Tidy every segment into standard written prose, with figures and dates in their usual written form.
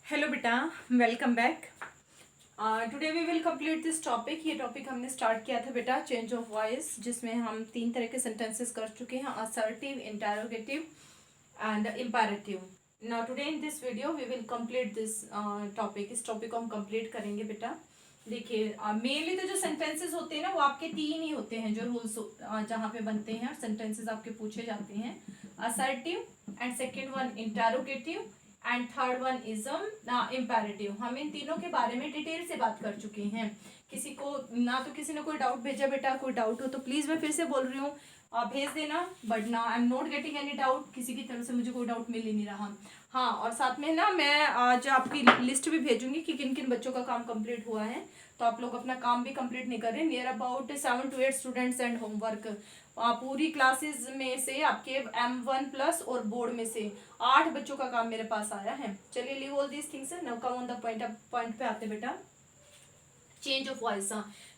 Hello बेटा, welcome back. Today we will complete this topic. ये topic हमने start किया था बेटा चेंज ऑफ वॉइस, जिसमें हम 3 तरह के सेंटेंसेस कर चुके हैं, assertive, interrogative and imperative. Now today in this video we will complete this topic. इस टॉपिक को हम कंप्लीट करेंगे बेटा। देखिए, मेनली तो जो सेंटेंसेस होते हैं ना, वो आपके 3 ही होते हैं जो रूल्स जहाँ पे बनते हैं और सेंटेंसेस आपके पूछे जाते हैं। Assertive and second one interrogative and third one is imperative. हम इन तीनों के बारे में डिटेल से बात कर चुके हैं। किसी को ना तो किसी ने कोई डाउट भेजा बेटा, कोई डाउट हो तो प्लीज मैं फिर से बोल रही हूँ, भेज देना। बट ना I am not getting any doubt, किसी की तरफ से मुझे कोई डाउट मिल ही नहीं रहा। हाँ, और साथ में ना मैं आज आपकी लिस्ट भी भेजूंगी कि किन किन बच्चों का काम कंप्लीट हुआ है। तो आप लोग अपना काम भी कंप्लीट नहीं कर रहे। Near about 7 to 8 students and homework. पूरी क्लासेस में से आपके M1 प्लस और बोर्ड में से 8 बच्चों का काम मेरे पास आया है। चलिए, leave all these things, now come on the point पे आते बेटा। Change of voice.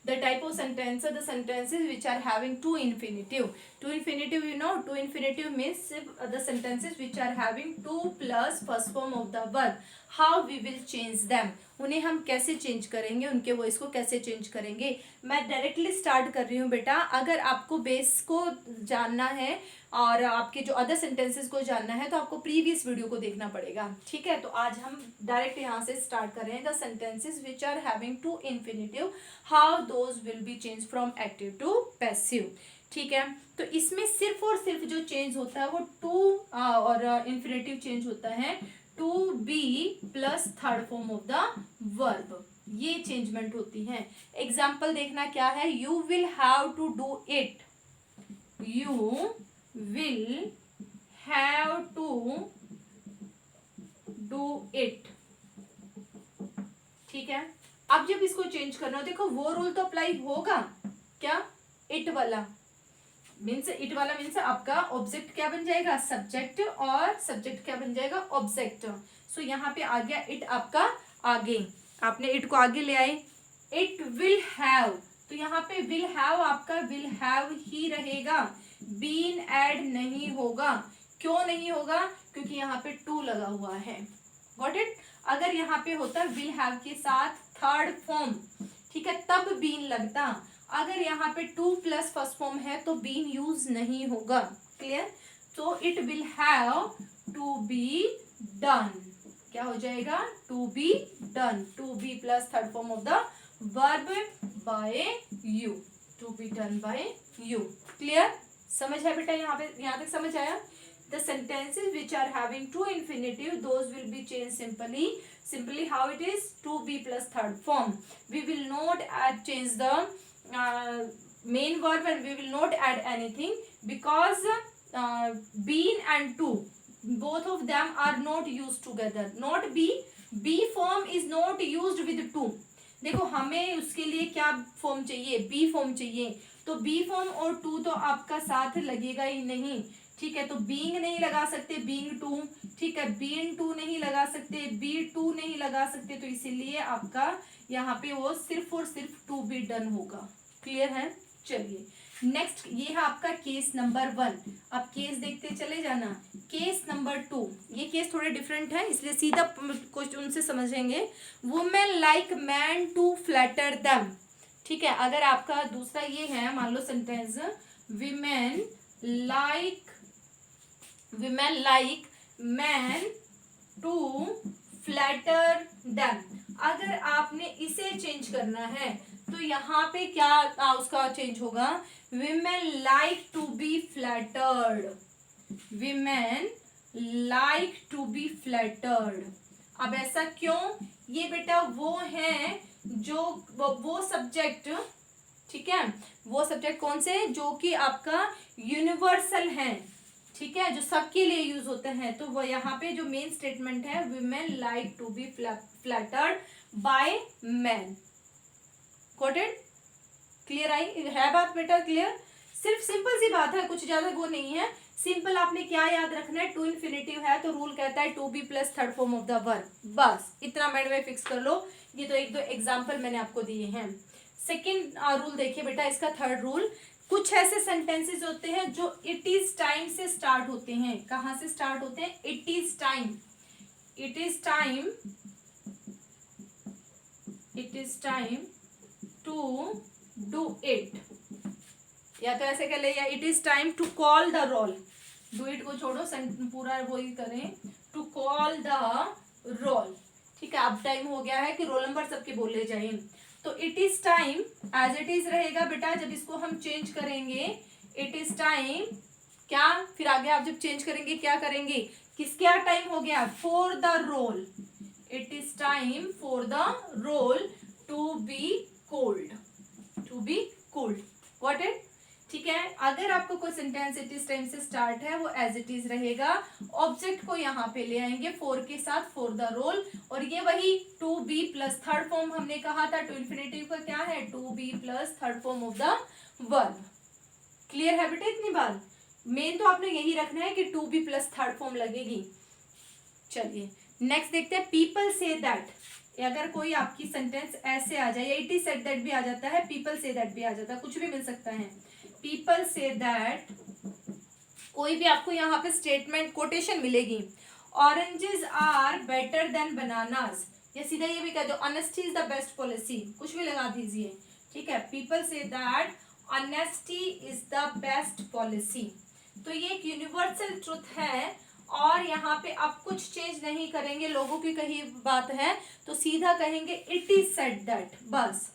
The type of sentence are the sentences which are having to infinitive. To infinitive, you know, to infinitive means the sentences which are having to plus first form of the verb. How we will change them? उन्हें हम कैसे change करेंगे, उनके voice को कैसे change करेंगे। मैं directly start कर रही हूँ बेटा। अगर आपको बेस को जानना है और आपके जो अदर सेंटेंसेस को जानना है तो आपको प्रीवियस वीडियो को देखना पड़ेगा। ठीक है, तो आज हम डायरेक्ट यहाँ से स्टार्ट कर रहे हैं। The sentences which are having to infinitive, how those will be change from active to passive. ठीक है, तो इसमें सिर्फ और सिर्फ जो चेंज होता है वो टू और इन्फिनेटिव चेंज होता है to be plus third form of the verb. ये चेंजमेंट होती है। एग्जाम्पल देखना क्या है। You will have to do it, you will have to do it। ठीक है, अब जब इसको चेंज करना हो, देखो वो रूल तो अप्लाई होगा क्या, इट वाला मीन्स आपका ऑब्जेक्ट क्या बन जाएगा, सब्जेक्ट, और सब्जेक्ट क्या बन जाएगा, ऑब्जेक्ट। सो यहाँ पे आ गया इट आपका आगे, आपने इट को आगे ले आए। इट विल हैव, तो यहाँ पे विल हैव आपका विल हैव ही रहेगा, बीन ऐड नहीं होगा। क्यों नहीं होगा, क्योंकि यहाँ पे टू लगा हुआ है। Got it. अगर यहाँ पे होता विल हैव के साथ थर्ड फॉर्म, ठीक है, तब बीन लगता। अगर यहाँ पे टू प्लस फर्स्ट फॉर्म है तो बीन यूज नहीं होगा। क्लियर। तो it will have to be done, क्या हो जाएगा, to be done, to be plus third form of the verb by you, to be done by you. Clear, समझ है बेटा, यहाँ तक समझ आया। The sentences which are having two infinitive, those will be changed simply how it is, to be plus third form. We will not change the main verb and we will not add anything because been and to, both of them are not used together. Not be form is not used with to। देखो, हमें उसके लिए क्या form चाहिए, B form चाहिए। तो B form और to तो आपका साथ लगेगा ही नहीं। ठीक है, तो बीइंग नहीं लगा सकते, बीइंग टू। ठीक है, बीइंग टू नहीं लगा सकते, बी टू नहीं लगा सकते, तो इसीलिए आपका यहाँ पे वो सिर्फ और सिर्फ टू बी डन होगा। क्लियर है। चलिए नेक्स्ट, ये है आपका केस नंबर 1। अब केस देखते चले जाना। केस नंबर 2, ये केस थोड़े डिफरेंट है, इसलिए सीधा क्वेश्चन से समझेंगे। Women like man to flatter them. ठीक है, अगर आपका दूसरा ये है, मान लो sentence, women like man to flatter them. अगर आपने इसे चेंज करना है तो यहाँ पे क्या उसका चेंज होगा, women like to be flattered, women like to be flattered. अब ऐसा क्यों, ये बेटा वो है जो वो सब्जेक्ट, ठीक है, वो सब्जेक्ट कौन से, जो कि आपका यूनिवर्सल है। ठीक है, जो सबके लिए यूज होते हैं। तो वो यहाँ पे जो मेन स्टेटमेंट है, women like to be flattered by man. Got it. Clear आई है बात बेटा, क्लियर। सिर्फ सिंपल सी बात है, कुछ ज्यादा वो नहीं है। सिंपल आपने क्या याद रखना है, टू इन्फिनेटिव है तो रूल कहता है to be plus third form of the verb, बस इतना माइंड में फिक्स कर लो। ये तो एक दो एग्जाम्पल मैंने आपको दिए हैं। सेकेंड रूल देखिए बेटा, इसका थर्ड रूल, कुछ ऐसे सेंटेंसेस होते हैं जो इट इज टाइम से स्टार्ट होते हैं। कहाँ से स्टार्ट होते हैं, it is time, it is time it is time to do it, या तो ऐसे कर ले, या it is time to call the roll. Do it को छोड़ो, पूरा वही करें, टू कॉल द रोल। ठीक है, अब टाइम हो गया है कि रोल नंबर सबके बोले जाए। तो it is time as it is रहेगा बेटा, जब इसको हम चेंज करेंगे इट इज टाइम क्या, फिर आगे आप जब चेंज करेंगे क्या करेंगे, किसके यहाँ टाइम हो गया, for the roll. It is time for the roll to be called, to be called. What it, ठीक है। अगर आपको कोई सेंटेंस इट इज टाइम से स्टार्ट है वो एज इट इज रहेगा, ऑब्जेक्ट को यहाँ पे ले आएंगे फॉर के साथ, फॉर द रोल, और ये वही to be plus third form हमने कहा था टू इन्फिनेटिव का क्या है, to be plus third form of the verb. Clear है बेटा इतनी बात, मेन तो आपने यही रखना है कि to be plus third form लगेगी। चलिए नेक्स्ट देखते हैं, पीपल से दैट। अगर कोई आपकी सेंटेंस ऐसे आ जाए, या इट इज सेड दैट भी आ जाता है, पीपल से दैट भी आ जाता है, कुछ भी मिल सकता है। पीपल से दैट, कोई भी आपको यहाँ पे स्टेटमेंट कोटेशन मिलेगी, oranges are better than bananas, या सीधा ये भी कह दो honesty is the best policy, कुछ भी लगा दीजिए। ठीक है, people say that honesty is the best policy. तो ये एक यूनिवर्सल ट्रुथ है, और यहाँ पे आप कुछ चेंज नहीं करेंगे, लोगों की कही बात है तो सीधा कहेंगे इट इज सेड दैट, बस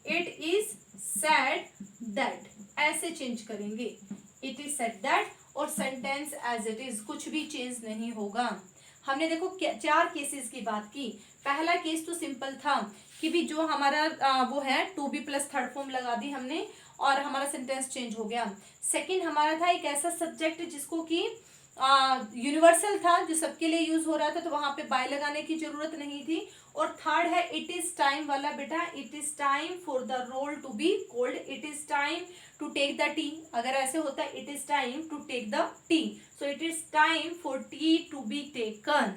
इट इज सेड दैट, ऐसे चेंज करेंगे, इट इज सेड दैट, और सेंटेंस एज इट इज, कुछ भी चेंज नहीं होगा। हमने देखो 4 केसेस की बात की। पहला केस तो सिंपल था कि भी जो हमारा वो है to be plus third form लगा दी हमने और हमारा सेंटेंस चेंज हो गया। सेकंड हमारा था एक ऐसा सब्जेक्ट जिसको कि यूनिवर्सल था, जो सबके लिए यूज हो रहा था, तो वहां पे बाय लगाने की जरूरत नहीं थी। और थर्ड है इट इज टाइम वाला बेटा, it is time for the roll to be called, it is time to take the tea. अगर ऐसे होता है it is time to take the tea, so it is time for tea to be taken.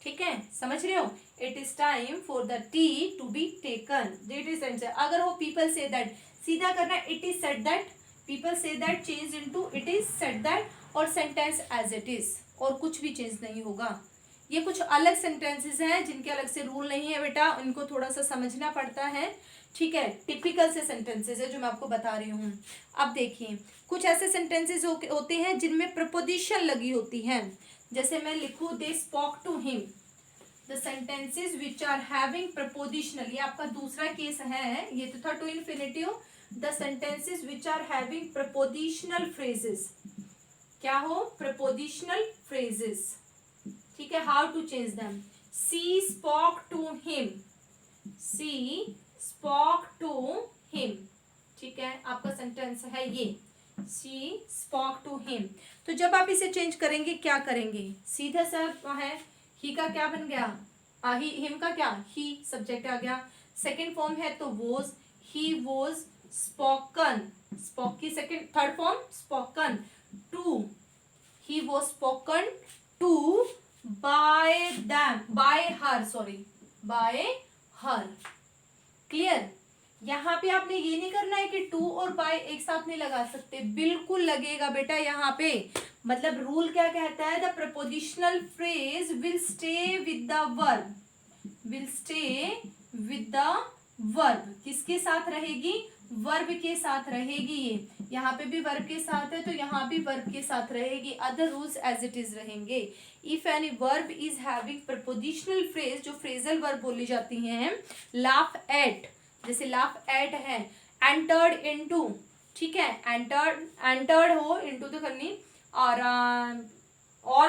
ठीक है, समझ रहे हो, it is time for the tea to be taken, it is time से। अगर हो पीपल से दैट, सीधा करना it is said that, people say that change into it is said that, और सेंटेंस एज इट इज, और कुछ भी change नहीं होगा। ये कुछ अलग सेंटेंसेस हैं जिनके अलग से रूल नहीं है बेटा, इनको थोड़ा सा समझना पड़ता है। ठीक है, टिपिकल से सेंटेंसेस है जो मैं आपको बता रही हूँ। अब देखिए कुछ ऐसे सेंटेंसेस होते हैं जिनमें प्रपोजिशन लगी होती है, जैसे मैं लिखूं they spoke to him, the sentences which are having prepositional, ये आपका दूसरा केस है, ये तो था to infinitive, the sentences which are having prepositional phrases, क्या हो, प्रपोजिशनल फ्रेजेस। ठीक है, how to change them, she spoke to him, she spoke to him. ठीक है, आपका सेंटेंस है ये, सी स्पोक टू हिम। तो जब आप इसे चेंज करेंगे क्या करेंगे, सीधा सा है, ही का क्या बन गया, ही, हिम का क्या, ही सब्जेक्ट आ गया, सेकंड फॉर्म है तो was, he was spoken, spoke की second third form spoken to, he was spoken to by them, by her, sorry, by her। Clear, यहाँ पे आपने ये नहीं करना है कि टू और बाय एक साथ नहीं लगा सकते, बिल्कुल लगेगा बेटा यहाँ पे। मतलब रूल क्या कहता है, the prepositional phrase will stay with the verb, will stay with the verb, किसके साथ रहेगी, वर्ब के साथ रहेगी। ये यहाँ पे भी वर्ब के साथ है तो यहाँ भी वर्ब के साथ रहेगी, other rules as it is रहेंगे। If any verb is having prepositional phrase, जो फ्रेजल वर्ब बोली जाती हैं, लाफ एट, जैसे लाफ एट है, एंटर्ड इनटू, ठीक है, एंटर्ड हो, इनटू तो करनी, और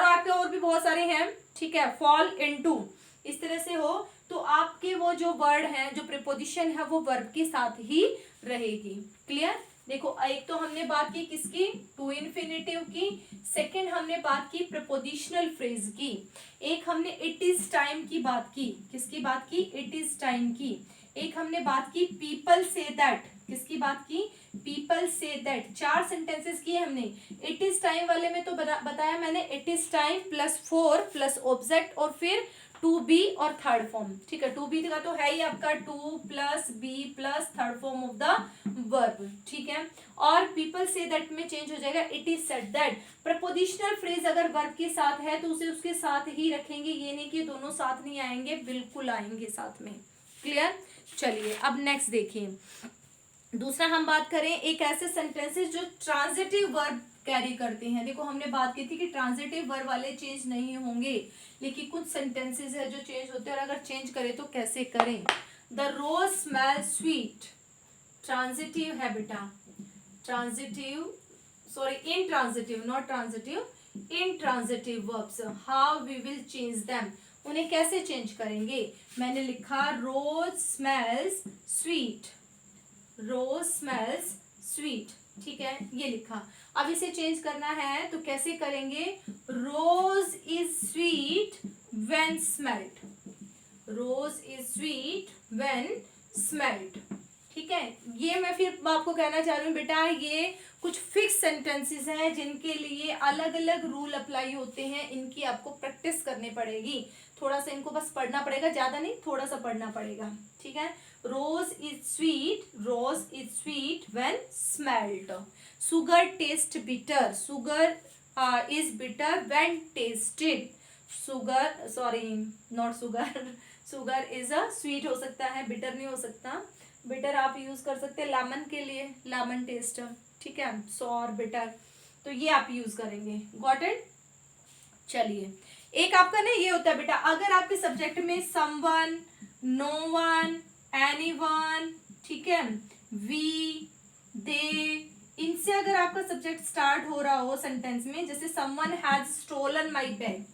आपके और भी बहुत सारे हैं, ठीक है, फॉल इनटू, इस तरह से हो तो आपके वो जो वर्ड है, जो प्रीपोजिशन है, वो वर्ब के साथ ही रहेगी। क्लियर, देखो एक तो हमने बात की किसकी, टू इन्फिनेटिव की, सेकंड हमने बात की प्रपोजिशनल फ्रेज की, एक हमने इट इज टाइम की बात की, किसकी बात की, इट इज टाइम की, एक हमने बात की पीपल से दैट, किसकी बात की, पीपल से दैट। 4 सेंटेंसेस किए हमने। इट इज टाइम वाले में तो बताया मैंने, it is time plus 4 plus object और फिर टू बी और थर्ड फॉर्म। ठीक है, टू बी का तो है ही आपका, to plus be plus third form of the verb. ठीक है, और पीपल से दैट में चेंज हो जाएगा it is said that. Prepositional phrase अगर वर्ब के साथ है तो उसे उसके साथ ही रखेंगे, ये नहीं कि दोनों साथ नहीं आएंगे, बिल्कुल आएंगे साथ में। क्लियर, चलिए अब नेक्स्ट देखिए, दूसरा हम बात करें एक ऐसे सेंटेंसेस जो ट्रांजिटिव वर्ब कैरी करते हैं। देखो हमने बात की थी कि ट्रांजिटिव वर्ब वाले चेंज नहीं होंगे, लेकिन कुछ सेंटेंसेस है जो चेंज होते हैं, और अगर चेंज करें तो कैसे करें। The rose smell sweet, transitive है बेटा, transitive sorry intransitive, not transitive, intransitive verbs, how we will change them, उन्हें कैसे चेंज करेंगे। मैंने लिखा rose smells sweet, rose smells sweet, ठीक है, ये लिखा। अब इसे चेंज करना है तो कैसे करेंगे, rose is sweet when smelled, rose is sweet when smelled, ठीक है। ये मैं फिर आपको कहना चाह रही हूँ बेटा, ये कुछ फिक्स सेंटेंसेस हैं जिनके लिए अलग अलग रूल अप्लाई होते हैं, इनकी आपको प्रैक्टिस करनी पड़ेगी, थोड़ा सा इनको बस पढ़ना पड़ेगा, ज्यादा नहीं, थोड़ा सा पढ़ना पड़ेगा, ठीक है। Rose is sweet, rose is sweet when smelled. Sugar taste bitter, sugar is bitter when tasted, sugar sorry not sugar, sugar is a sweet हो सकता है, बिटर नहीं हो सकता, बिटर आप यूज कर सकते हैं लेमन के लिए, लेमन टेस्ट, ठीक है, सॉर बिटर, तो ये आप यूज करेंगे, गॉट इट। चलिए एक आपका ना ये होता है बेटा, अगर आपके सब्जेक्ट में समवन, नो वन, एनीवन, ठीक है, वी, दे, इनसे अगर आपका सब्जेक्ट स्टार्ट हो रहा हो सेंटेंस में, जैसे someone has stolen my bag,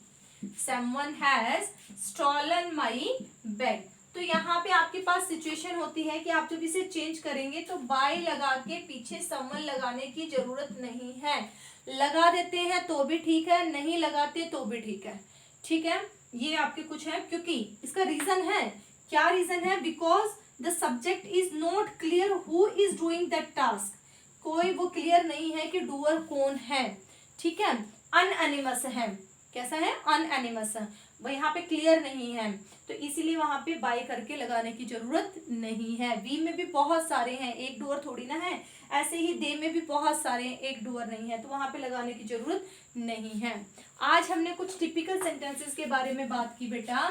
someone has stolen my bag, तो यहाँ पे आपके पास सिचुएशन होती है कि आप जब इसे चेंज करेंगे तो बाय लगा के पीछे समवन लगाने की जरूरत नहीं है, लगा देते हैं तो भी ठीक है, नहीं लगाते तो भी ठीक है, ठीक है। ये आपके कुछ है, क्योंकि इसका रीजन है, क्या रीजन है, because the subject is not clear who is doing that task, कोई वो क्लियर नहीं है कि डूअर कौन है, ठीक है, अनएनिमस है, कैसा है, अनएनिमस, वो यहाँ पे क्लियर नहीं है, तो इसीलिए वहां पे बाय करके लगाने की जरूरत नहीं है। वी में भी बहुत सारे हैं, एक डूअर थोड़ी ना है, ऐसे ही दे में भी बहुत सारे हैं, एक डूअर नहीं है, तो वहां पे लगाने की जरूरत नहीं है। आज हमने कुछ टिपिकल सेंटेंसेस के बारे में बात की बेटा,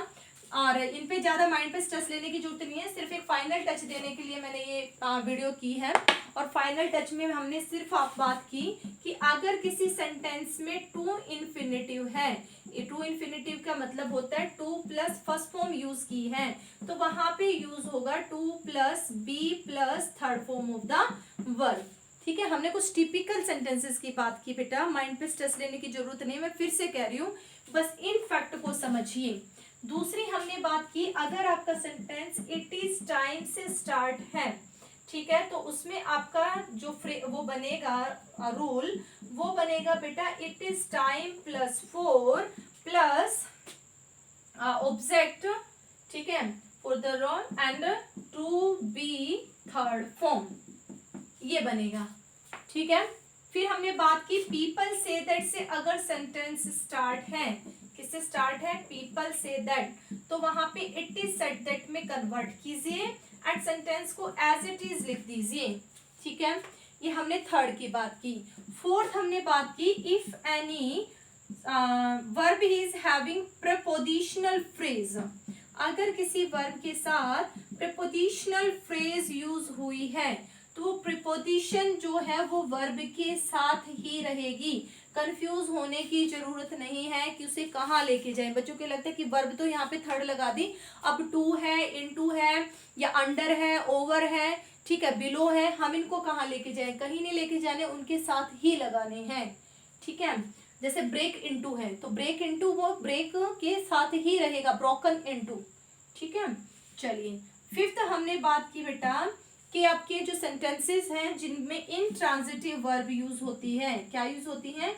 और इन पे ज्यादा माइंड पे स्ट्रेस लेने की जरूरत नहीं है, सिर्फ एक फाइनल टच देने के लिए मैंने ये वीडियो की है। और फाइनल टच में हमने सिर्फ आप बात की कि अगर किसी सेंटेंस में टू इन्फिनेटिव है, ये टू इन्फिनेटिव का मतलब होता है to plus first form use की है, तो वहां पे यूज होगा to plus be plus third form of the verb, ठीक है। हमने कुछ टिपिकल सेंटेंसेस की बात की बेटा, माइंड पे स्ट्रेस लेने की जरूरत नहीं, मैं फिर से कह रही हूँ, बस इन फैक्ट को समझिए। दूसरी हमने बात की, अगर आपका सेंटेंस इट इज टाइम से स्टार्ट है, ठीक है, तो उसमें आपका जो वो बनेगा रूल, वो बनेगा बेटा it is time plus four plus object, ठीक है, for the roll and to be third form, ये बनेगा, ठीक है। फिर हमने बात की पीपल से दैट से अगर सेंटेंस स्टार्ट है, किससे स्टार्ट है, पीपल से दैट, तो वहां पे इट इज सेड दैट में कन्वर्ट कीजिए एंड सेंटेंस को एज इट इज लिख दीजिए, ठीक है। ये हमने थर्ड की बात की। फोर्थ हमने बात की, if any verb is having prepositional phrase, अगर किसी वर्ब के साथ प्रीपोजिशनल फ्रेज यूज हुई है तो प्रीपोजिशन जो है वो वर्ब के साथ ही रहेगी, कंफ्यूज होने की जरूरत नहीं है कि उसे कहाँ लेके जाएं। बच्चों को लगता है कि वर्ब तो यहाँ पे थर्ड लगा दी, अब टू है, इनटू है, या अंडर है, ओवर है, ठीक है, बिलो है, हम इनको कहाँ लेके जाएं, कहीं नहीं लेके जाने, उनके साथ ही लगाने हैं, ठीक है। जैसे ब्रेक इनटू है तो ब्रेक इनटू वो ब्रेक के साथ ही रहेगा, ब्रोकन इनटू, ठीक है। चलिए फिफ्थ हमने बात की बेटा कि आपके जो सेंटेंसेस हैं जिनमें इनट्रांजिटिव वर्ब यूज होती है, क्या यूज होती है,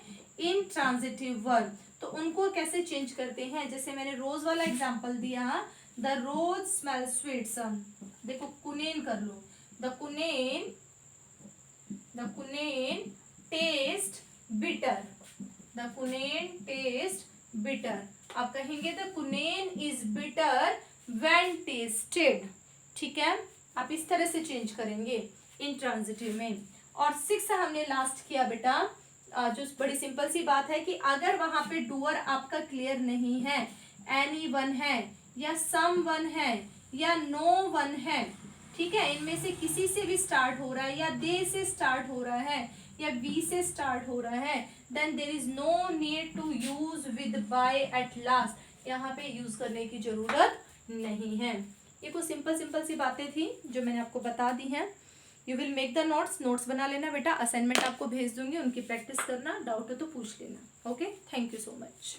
इनट्रांजिटिव वर्ब, तो उनको कैसे चेंज करते हैं। जैसे मैंने रोज वाला एग्जांपल दिया, द रोज स्मेल स्वीट्स, देखो कुनेन कर लो, the quinine taste bitter, the quinine taste bitter, आप कहेंगे the quinine is bitter when tasted, ठीक है, आप इस तरह से चेंज करेंगे इंट्रांजिटिव में। और सिक्स हमने लास्ट किया बेटा, जो बड़ी सिंपल सी बात है कि अगर वहां पे डूअर आपका क्लियर नहीं है, एनी वन है या सम वन है या नो वन है, ठीक है, इनमें से किसी से भी स्टार्ट हो रहा है, या दे से स्टार्ट हो रहा है, या बी से स्टार्ट हो रहा है, then there is no need to use with by at last, यहाँ पे यूज करने की जरूरत नहीं है। ये कुछ सिंपल सिंपल सी बातें थी जो मैंने आपको बता दी हैं। You will make the notes बना लेना बेटा, असाइनमेंट आपको भेज दूंगी, उनकी प्रैक्टिस करना, डाउट हो तो पूछ लेना। Okay, thank you so much.